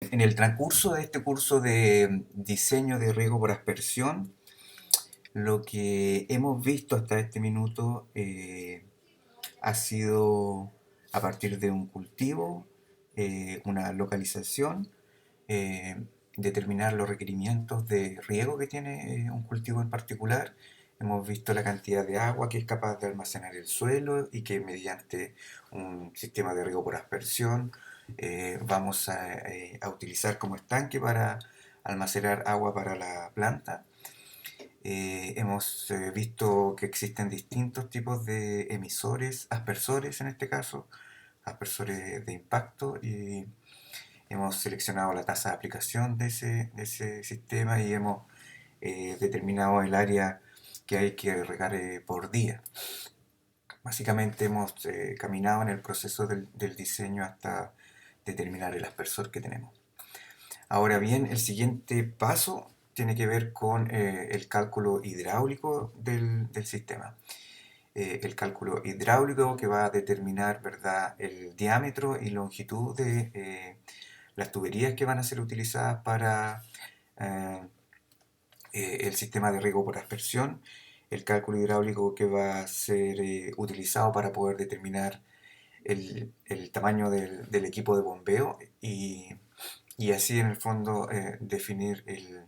En el transcurso de este curso de diseño de riego por aspersión, lo que hemos visto hasta este minuto ha sido a partir de un cultivo, una localización, eh, determinar los requerimientos de riego que tiene un cultivo en particular. Hemos visto la cantidad de agua que es capaz de almacenar el suelo y que mediante un sistema de riego por aspersión vamos a utilizar como estanque para almacenar agua para la planta. Hemos visto que existen distintos tipos de emisores, aspersores en este caso, aspersores de impacto, y hemos seleccionado la tasa de aplicación de ese sistema y hemos determinado el área que hay que regar por día. Básicamente hemos caminado en el proceso del diseño hasta determinar el aspersor que tenemos. Ahora bien, el siguiente paso tiene que ver con el cálculo hidráulico del sistema. El cálculo hidráulico que va a determinar, ¿verdad?, el diámetro y longitud de las tuberías que van a ser utilizadas para eh, el sistema de riego por aspersión, el cálculo hidráulico que va a ser utilizado para poder determinar el tamaño del equipo de bombeo y así en el fondo definir el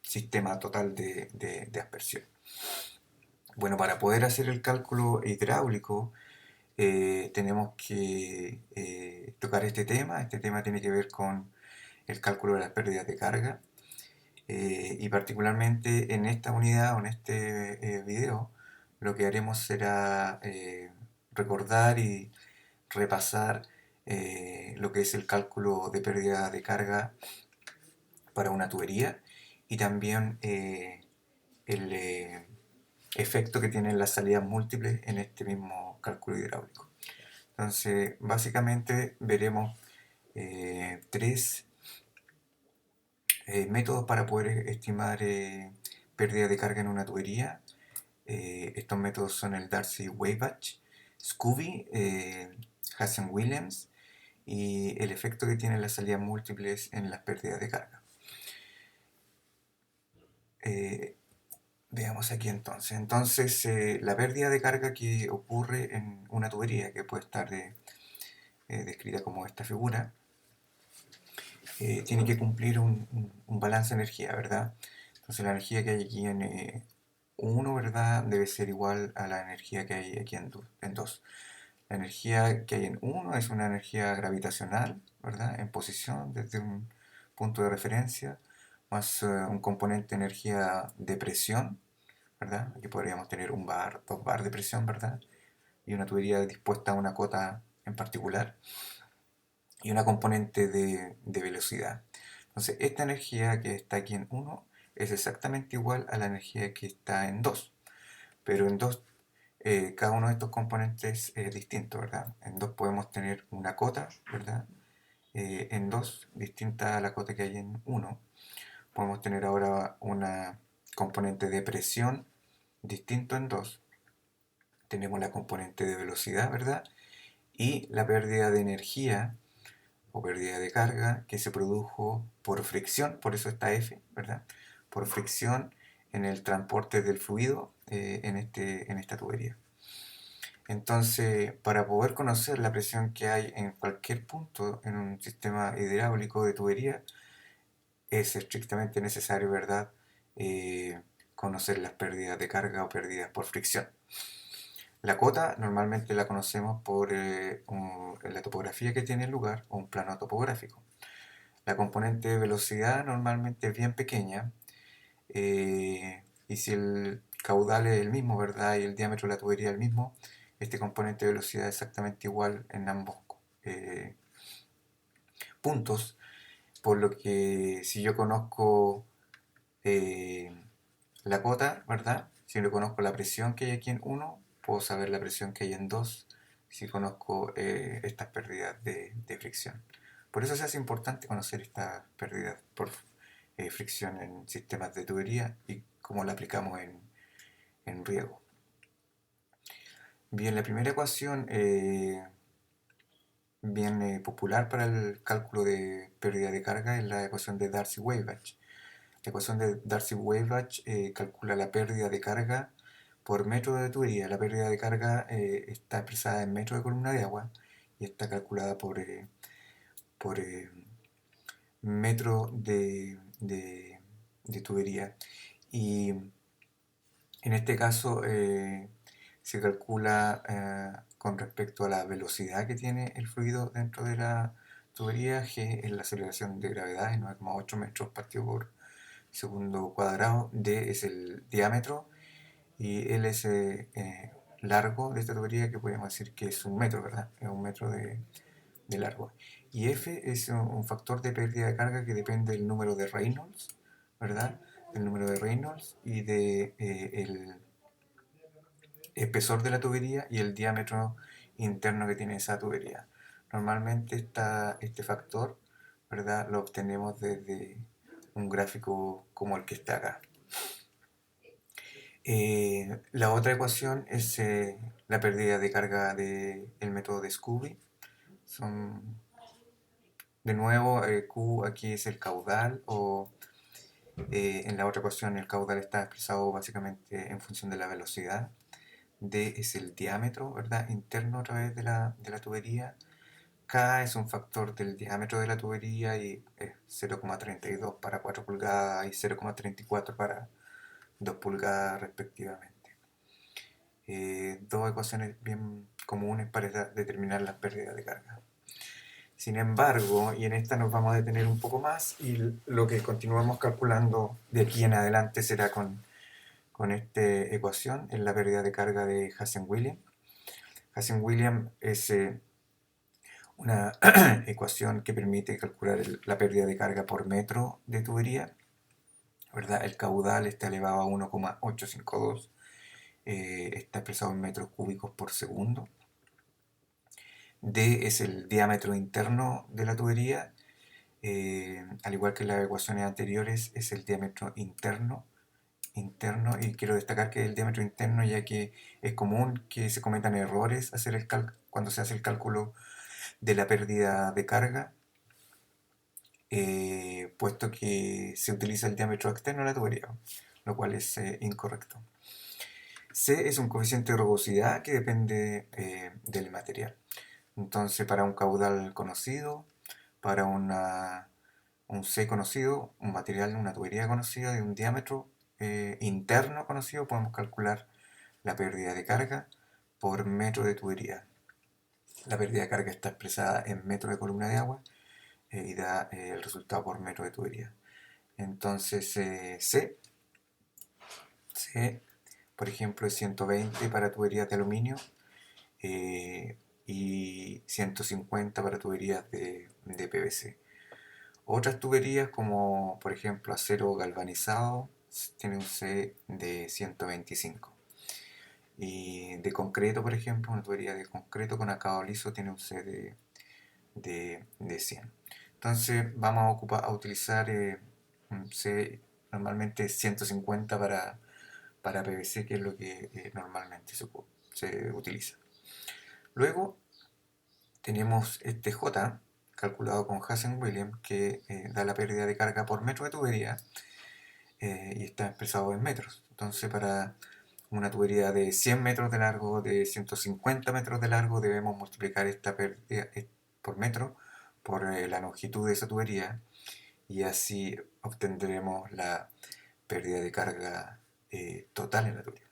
sistema total de aspersión. Bueno, para poder hacer el cálculo hidráulico tenemos que tocar este tema. Este tema tiene que ver con el cálculo de las pérdidas de carga. Y particularmente en esta unidad o en este video, lo que haremos será recordar y repasar lo que es el cálculo de pérdida de carga para una tubería y también el efecto que tienen las salidas múltiples en este mismo cálculo hidráulico. Entonces, básicamente veremos tres métodos para poder estimar pérdida de carga en una tubería. Estos métodos son el Darcy-Weisbach, Scooby, Hassen-Williams y el efecto que tienen las salidas múltiples en las pérdidas de carga. Eh, Veamos aquí entonces. Entonces, la pérdida de carga que ocurre en una tubería, que puede estar descrita como esta figura, tiene que cumplir un balance de energía, ¿verdad? Entonces la energía que hay aquí en 1, ¿verdad? Debe ser igual a la energía que hay aquí en 2. La energía que hay en 1 es una energía gravitacional, ¿verdad? En posición desde un punto de referencia, más un componente de energía de presión, ¿verdad? Aquí podríamos tener un bar, 2 bar de presión, ¿verdad? Y una tubería dispuesta a una cota en particular y una componente de velocidad. Entonces, esta energía que está aquí en 1 es exactamente igual a la energía que está en 2, pero en 2 cada uno de estos componentes es distinto, ¿verdad? En 2 podemos tener una cota, ¿verdad? En 2 distinta a la cota que hay en 1. Podemos tener ahora una componente de presión distinto en 2. Tenemos la componente de velocidad, ¿verdad? Y la pérdida de energía o pérdida de carga que se produjo por fricción, por eso está F, ¿verdad? Por fricción en el transporte del fluido en esta tubería. Entonces, para poder conocer la presión que hay en cualquier punto en un sistema hidráulico de tubería, es estrictamente necesario, ¿verdad?, conocer las pérdidas de carga o pérdidas por fricción. La cota normalmente la conocemos por la topografía que tiene el lugar o un plano topográfico. La componente de velocidad normalmente es bien pequeña y si el caudal es el mismo, ¿verdad? Y el diámetro de la tubería es el mismo, este componente de velocidad es exactamente igual en ambos eh, puntos, por lo que si yo conozco eh, la cota, ¿verdad? Si yo conozco la presión que hay aquí en 1, puedo saber la presión que hay en 2 si conozco estas pérdidas de fricción. Por eso se hace importante conocer estas pérdidas por fricción en sistemas de tubería y cómo la aplicamos en riego. Bien, la primera ecuación bien popular para el cálculo de pérdida de carga es la ecuación de Darcy-Weisbach. La ecuación de Darcy-Weisbach calcula la pérdida de carga por metro de tubería. La pérdida de carga está expresada en metros de columna de agua y está calculada por metro de tubería. Y en este caso se calcula con respecto a la velocidad que tiene el fluido dentro de la tubería. G es la aceleración de gravedad, es 9,8 metros partido por segundo cuadrado. D es el diámetro y L es largo de esta tubería, que podemos decir que es un metro, ¿verdad? Es un metro de largo. Y F es un factor de pérdida de carga que depende del número de Reynolds, ¿verdad? Del número de Reynolds y de el espesor de la tubería y el diámetro interno que tiene esa tubería. Normalmente este factor, ¿verdad?, lo obtenemos desde un gráfico como el que está acá. La otra ecuación es la pérdida de carga del método de Scooby. De nuevo, Q aquí es el caudal, o en la otra ecuación el caudal está expresado básicamente en función de la velocidad. D es el diámetro, ¿verdad?, interno a través de la tubería. K es un factor del diámetro de la tubería y es 0,32 para 4 pulgadas y 0,34 para 2 pulgadas respectivamente. Dos ecuaciones bien comunes para determinar las pérdidas de carga. Sin embargo, y en esta nos vamos a detener un poco más, y lo que continuamos calculando de aquí en adelante será con esta ecuación, es la pérdida de carga de Hazen-Williams. Hazen-Williams es una ecuación que permite calcular la pérdida de carga por metro de tubería, ¿verdad? El caudal está elevado a 1,852, está expresado en metros cúbicos por segundo. D es el diámetro interno de la tubería, al igual que las ecuaciones anteriores, es el diámetro interno, y quiero destacar que el diámetro interno, ya que es común que se cometan errores cuando se hace el cálculo de la pérdida de carga, puesto que se utiliza el diámetro externo de la tubería, lo cual es incorrecto. C es un coeficiente de rugosidad que depende del material. Entonces, para un caudal conocido, para un C conocido, un material, una tubería conocida de un diámetro interno conocido, podemos calcular la pérdida de carga por metro de tubería. La pérdida de carga está expresada en metro de columna de agua y da el resultado por metro de tubería. Entonces C, por ejemplo, es 120 para tuberías de aluminio y 150 para tuberías de PVC. Otras tuberías, como por ejemplo acero galvanizado, tiene un C de 125. Y de concreto, por ejemplo, una tubería de concreto con acabado liso tiene un C de 100. Entonces vamos a utilizar un C normalmente 150 para PVC, que es lo que normalmente se utiliza. Luego tenemos este J, calculado con Hazen-Williams, que da la pérdida de carga por metro de tubería y está expresado en metros. Entonces, para una tubería de 100 metros de largo, de 150 metros de largo, debemos multiplicar esta pérdida por metro por la longitud de esa tubería, y así obtendremos la pérdida de carga total en la tubería.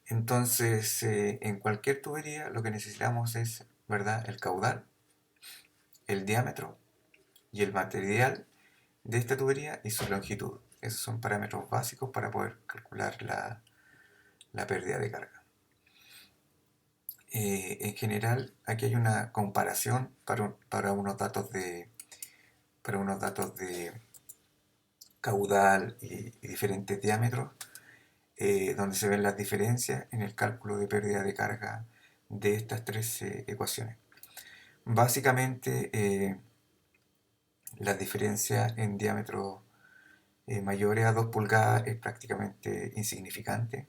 Entonces, en cualquier tubería lo que necesitamos es, ¿verdad?, el caudal, el diámetro y el material de esta tubería y su longitud. Esos son parámetros básicos para poder calcular la pérdida de carga. En general, aquí hay una comparación para unos datos de caudal y diferentes diámetros, donde se ven las diferencias en el cálculo de pérdida de carga de estas tres ecuaciones. Básicamente, las diferencias en diámetros mayores a 2 pulgadas es prácticamente insignificante.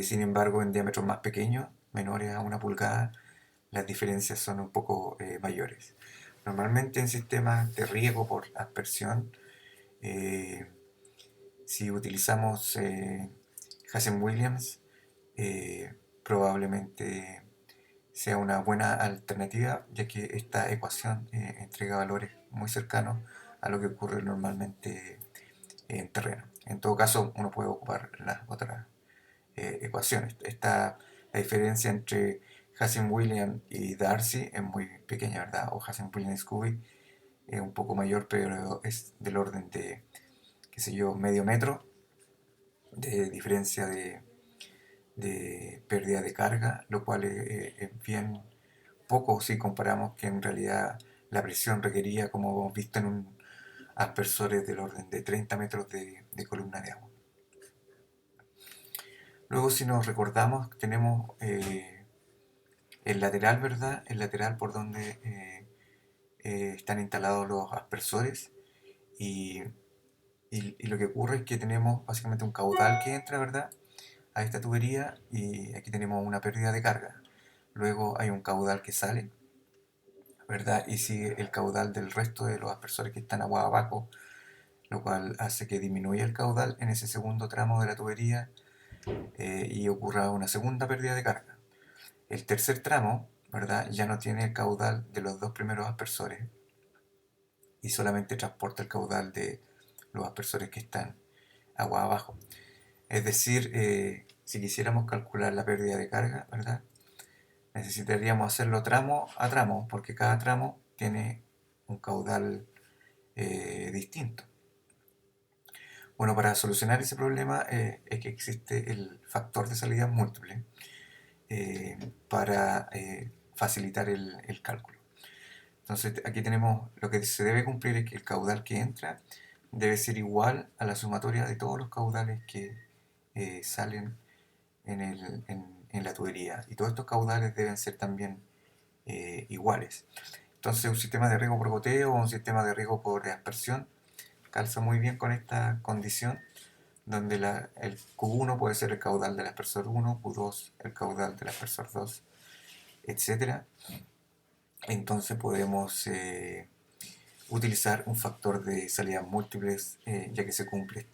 Sin embargo, en diámetros más pequeños menores a 1 pulgada, las diferencias son un poco mayores. Normalmente en sistemas de riego por aspersión, eh, si utilizamos Hazen-Williams, probablemente sea una buena alternativa, ya que esta ecuación entrega valores muy cercanos a lo que ocurre normalmente en terreno. En todo caso, uno puede ocupar las otras ecuaciones. La diferencia entre Hazen-Williams y Darcy es muy pequeña, ¿verdad? O Hazen-Williams-Scooby es un poco mayor, pero es del orden de, qué sé yo, medio metro de diferencia de pérdida de carga, lo cual es bien poco si comparamos que en realidad la presión requería, como hemos visto en un aspersores del orden de 30 metros de columna de agua. Luego, si nos recordamos, tenemos el lateral, ¿verdad? El lateral por donde están instalados los aspersores y, y lo que ocurre es que tenemos básicamente un caudal que entra, ¿verdad? A esta tubería y aquí tenemos una pérdida de carga. Luego hay un caudal que sale, ¿verdad? Y sigue el caudal del resto de los aspersores que están agua abajo, lo cual hace que disminuya el caudal en ese segundo tramo de la tubería y ocurra una segunda pérdida de carga. El tercer tramo, ¿verdad? Ya no tiene el caudal de los dos primeros aspersores y solamente transporta el caudal de los aspersores que están agua abajo. Es decir, si quisiéramos calcular la pérdida de carga, ¿verdad? Necesitaríamos hacerlo tramo a tramo, porque cada tramo tiene un caudal distinto. Bueno, para solucionar ese problema es que existe el factor de salida múltiple para facilitar el cálculo. Entonces aquí tenemos, lo que se debe cumplir es que el caudal que entra debe ser igual a la sumatoria de todos los caudales que salen en la tubería. Y todos estos caudales deben ser también iguales. Entonces un sistema de riego por goteo o un sistema de riego por aspersión calza muy bien con esta condición, donde el Q1 puede ser el caudal del aspersor 1, Q2 el caudal del aspersor 2, etc. Entonces podemos utilizar un factor de salidas múltiples ya que se cumple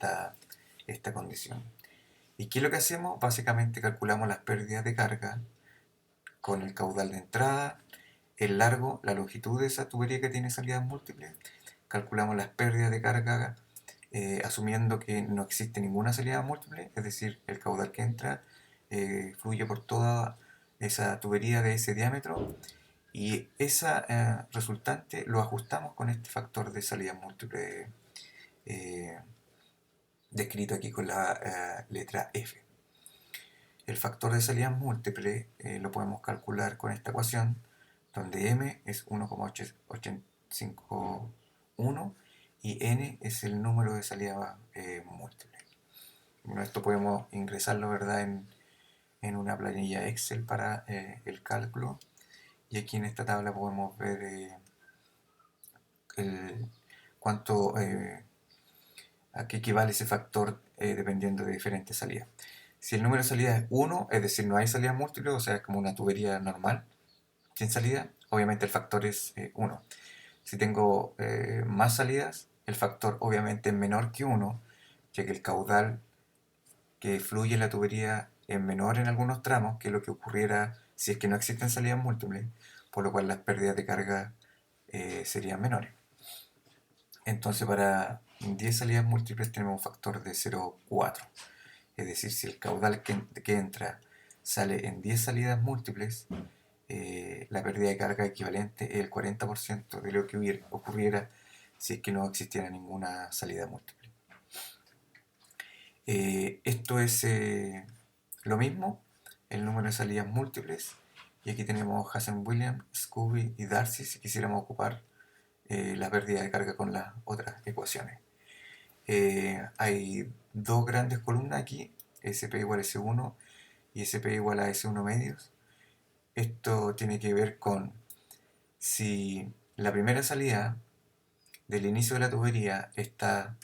esta condición. ¿Y qué es lo que hacemos? Básicamente calculamos las pérdidas de carga con el caudal de entrada, el largo, la longitud de esa tubería que tiene salidas múltiples. Calculamos las pérdidas de carga asumiendo que no existe ninguna salida múltiple, es decir, el caudal que entra fluye por toda esa tubería de ese diámetro y esa resultante lo ajustamos con este factor de salida múltiple eh, descrito aquí con la letra F. El factor de salida múltiple lo podemos calcular con esta ecuación, donde m es 1,851 y n es el número de salida múltiple. Bueno, esto podemos ingresarlo, ¿verdad?, en una planilla Excel para el cálculo. Y aquí en esta tabla podemos ver cuánto, a qué equivale ese factor dependiendo de diferentes salidas. Si el número de salidas es 1, es decir, no hay salidas múltiples, o sea, es como una tubería normal, sin salida, obviamente el factor es 1. Si tengo más salidas, el factor obviamente es menor que 1, ya que el caudal que fluye en la tubería es menor en algunos tramos que lo que ocurriera si es que no existen salidas múltiples, por lo cual las pérdidas de carga serían menores. Entonces para 10 salidas múltiples tenemos un factor de 0,4. Es decir, si el caudal que entra sale en 10 salidas múltiples, la pérdida de carga equivalente es el 40% de lo que ocurriera si es que no existiera ninguna salida múltiple. Esto es lo mismo, el número de salidas múltiples, y aquí tenemos Hazen-Williams, Scooby y Darcy si quisiéramos ocupar la pérdida de carga con las otras ecuaciones. Hay dos grandes columnas aquí, SP igual a S1 y SP igual a S1 medios. Esto tiene que ver con si la primera salida del inicio de la tubería está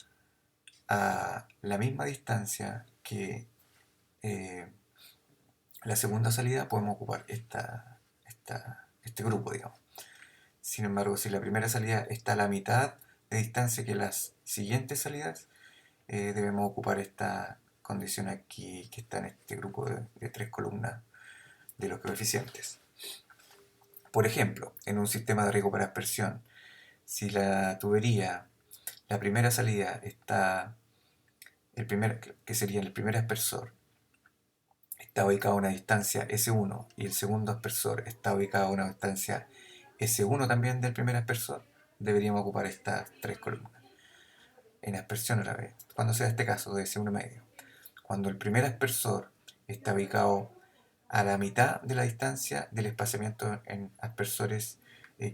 a la misma distancia que la segunda salida podemos ocupar este grupo, digamos. Sin embargo, si la primera salida está a la mitad de distancia que las siguientes salidas, debemos ocupar esta condición aquí que está en este grupo de tres columnas de los coeficientes. Por ejemplo, en un sistema de riego para aspersión, si la tubería, la primera salida está, que sería el primer aspersor, está ubicado a una distancia S1 y el segundo aspersor está ubicado a una distancia S1 también del primer aspersor, deberíamos ocupar estas tres columnas. En aspersión a la vez, cuando sea este caso de S1 medio. Cuando el primer aspersor está ubicado a la mitad de la distancia del espaciamiento en aspersores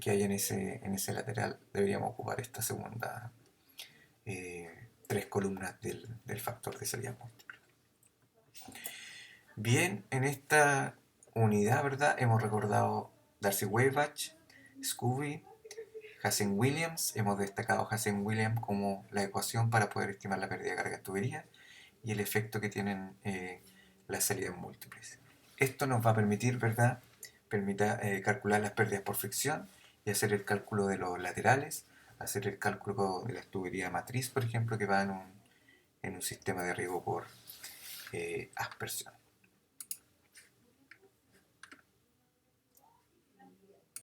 que hay en ese lateral, deberíamos ocupar esta segunda tres columnas del factor de salida múltiple. Bien, en esta unidad, ¿verdad? Hemos recordado Darcy-Weisbach, Scooby, Hazen-Williams. Hemos destacado Hazen-Williams como la ecuación para poder estimar la pérdida de carga en tubería y el efecto que tienen las salidas múltiples. Esto nos va a permitir, ¿verdad? Calcular las pérdidas por fricción y hacer el cálculo de los laterales, hacer el cálculo de la tubería matriz, por ejemplo, que va en un sistema de riego por aspersión.